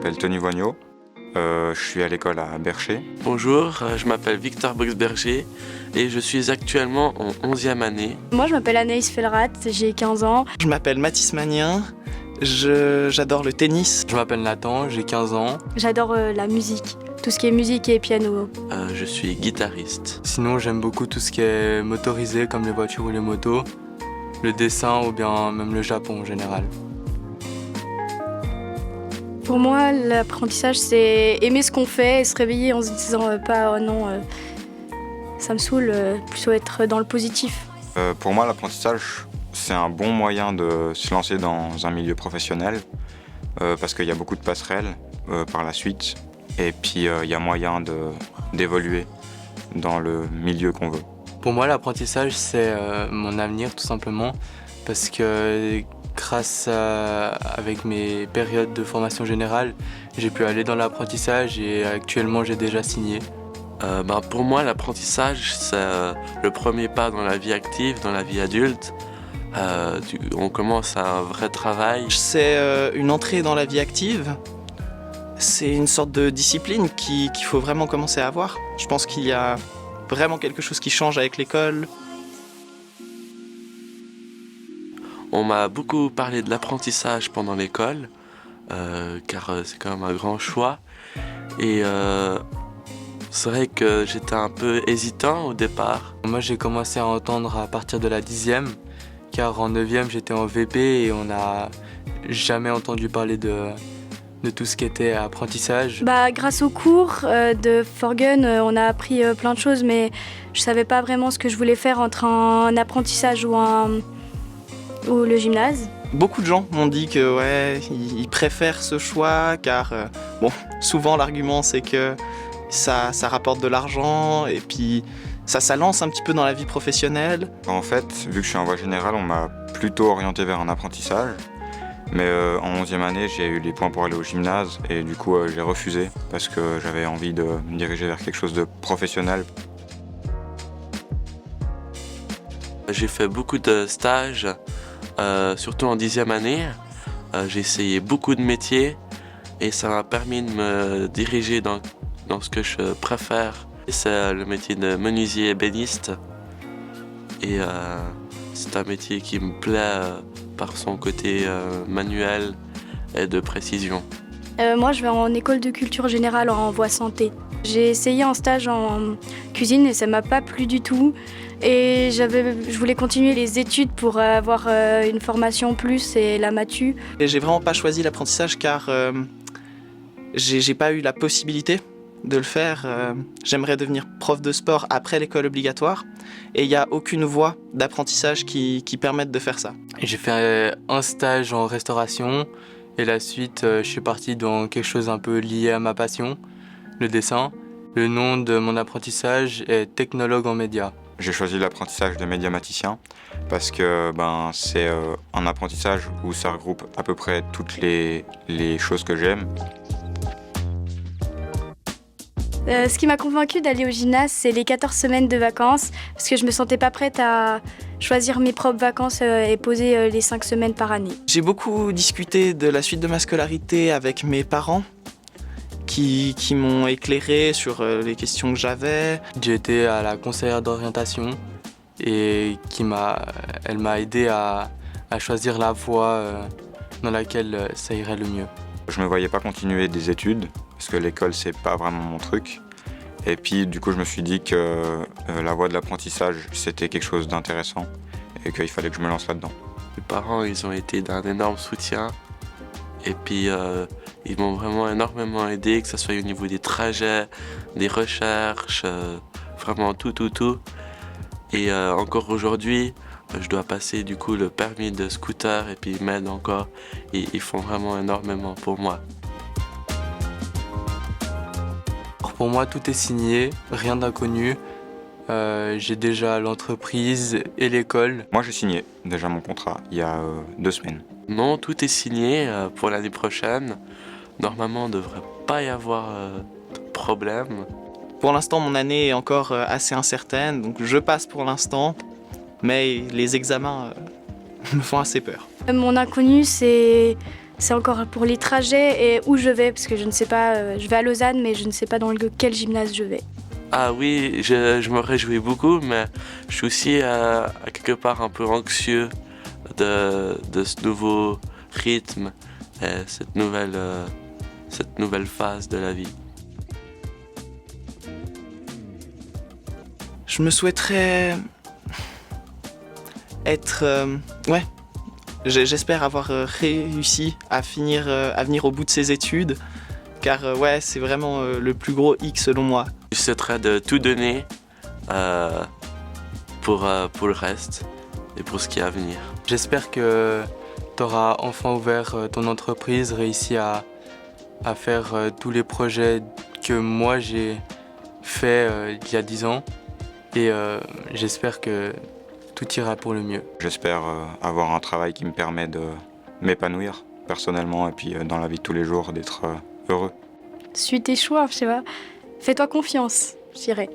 m'appelle Tony Voignot, je suis à l'école à Bercher. Bonjour, je m'appelle Victor Boxberger et je suis actuellement en 11e année. Moi je m'appelle Anaïs Felrat, j'ai 15 ans. Je m'appelle Mathis Magnien, j'adore le tennis. Je m'appelle Nathan, j'ai 15 ans. J'adore la musique, tout ce qui est musique et piano. Je suis guitariste. Sinon j'aime beaucoup tout ce qui est motorisé comme les voitures ou les motos, le dessin ou bien même le Japon en général. Pour moi, l'apprentissage, c'est aimer ce qu'on fait et se réveiller en se disant pas oh non, ça me saoule, plutôt être dans le positif. Pour moi, l'apprentissage, c'est un bon moyen de se lancer dans un milieu professionnel parce qu'il y a beaucoup de passerelles par la suite et puis il y a moyen d'évoluer dans le milieu qu'on veut. Pour moi, l'apprentissage, c'est mon avenir tout simplement parce que grâce avec mes périodes de formation générale, j'ai pu aller dans l'apprentissage et actuellement j'ai déjà signé. Pour moi, l'apprentissage, c'est le premier pas dans la vie active, dans la vie adulte. On commence un vrai travail. C'est une entrée dans la vie active. C'est une sorte de discipline qu'il faut vraiment commencer à avoir. Je pense qu'il y a vraiment quelque chose qui change avec l'école. On m'a beaucoup parlé de l'apprentissage pendant l'école, car c'est quand même un grand choix. Et c'est vrai que j'étais un peu hésitant au départ. Moi j'ai commencé à entendre à partir de la 10e, car en 9e j'étais en VP et on n'a jamais entendu parler de tout ce qui était apprentissage. Grâce au cours de Forgun, on a appris plein de choses, mais je savais pas vraiment ce que je voulais faire entre un apprentissage ou le gymnase. Beaucoup de gens m'ont dit que ils préfèrent ce choix car souvent l'argument c'est que ça rapporte de l'argent et puis ça lance un petit peu dans la vie professionnelle. En fait, vu que je suis en voie générale, on m'a plutôt orienté vers un apprentissage. Mais en 11e année, j'ai eu les points pour aller au gymnase et du coup j'ai refusé parce que j'avais envie de me diriger vers quelque chose de professionnel. J'ai fait beaucoup de stages, surtout en 10e année. J'ai essayé beaucoup de métiers et ça m'a permis de me diriger dans ce que je préfère. C'est le métier de menuisier ébéniste et c'est un métier qui me plaît par son côté manuel et de précision. Moi je vais en école de culture générale en voie santé. J'ai essayé un stage en cuisine et ça m'a pas plu du tout. Et je voulais continuer les études pour avoir une formation plus et la matu. Et j'ai vraiment pas choisi l'apprentissage car j'ai pas eu la possibilité de le faire. J'aimerais devenir prof de sport après l'école obligatoire et il n'y a aucune voie d'apprentissage qui permette de faire ça. J'ai fait un stage en restauration et la suite je suis parti dans quelque chose un peu lié à ma passion, le dessin. Le nom de mon apprentissage est technologue en médias. J'ai choisi l'apprentissage de médiamaticien parce que c'est un apprentissage où ça regroupe à peu près toutes les choses que j'aime. Ce qui m'a convaincue d'aller au gymnase, c'est les 14 semaines de vacances, parce que je me sentais pas prête à choisir mes propres vacances et poser les 5 semaines par année. J'ai beaucoup discuté de la suite de ma scolarité avec mes parents qui m'ont éclairé sur les questions que j'avais. J'ai été à la conseillère d'orientation et elle m'a aidé à choisir la voie dans laquelle ça irait le mieux. Je me voyais pas continuer des études parce que l'école c'est pas vraiment mon truc. Et puis du coup je me suis dit que la voie de l'apprentissage c'était quelque chose d'intéressant et qu'il fallait que je me lance là-dedans. Mes parents ils ont été d'un énorme soutien et puis ils m'ont vraiment énormément aidé, que ce soit au niveau des trajets, des recherches, vraiment tout. Et encore aujourd'hui, je dois passer du coup le permis de scooter et puis ils m'aident encore. Et ils font vraiment énormément pour moi. Pour moi, tout est signé, rien d'inconnu. J'ai déjà l'entreprise et l'école. Moi j'ai signé déjà mon contrat il y a 2 semaines. Non, tout est signé pour l'année prochaine. Normalement, il ne devrait pas y avoir de problème. Pour l'instant, mon année est encore assez incertaine, donc je passe pour l'instant, mais les examens me font assez peur. Mon inconnu, c'est C'est encore pour les trajets et où je vais, parce que je ne sais pas, je vais à Lausanne, mais je ne sais pas dans quel gymnase je vais. Ah oui, je me réjouis beaucoup, mais je suis aussi à quelque part un peu anxieux de ce nouveau rythme et cette nouvelle phase de la vie. Je me souhaiterais être... j'espère avoir réussi à venir au bout de ces études, car c'est vraiment le plus gros hic selon moi. Je souhaiterais de tout donner pour le reste et pour ce qui est à venir. J'espère que tu auras enfin ouvert ton entreprise, réussi à faire tous les projets que moi j'ai fait il y a 10 ans. Et j'espère que tout ira pour le mieux. J'espère avoir un travail qui me permet de m'épanouir personnellement et puis dans la vie de tous les jours d'être heureux. Suis tes choix, je sais pas. Fais-toi confiance, je dirais.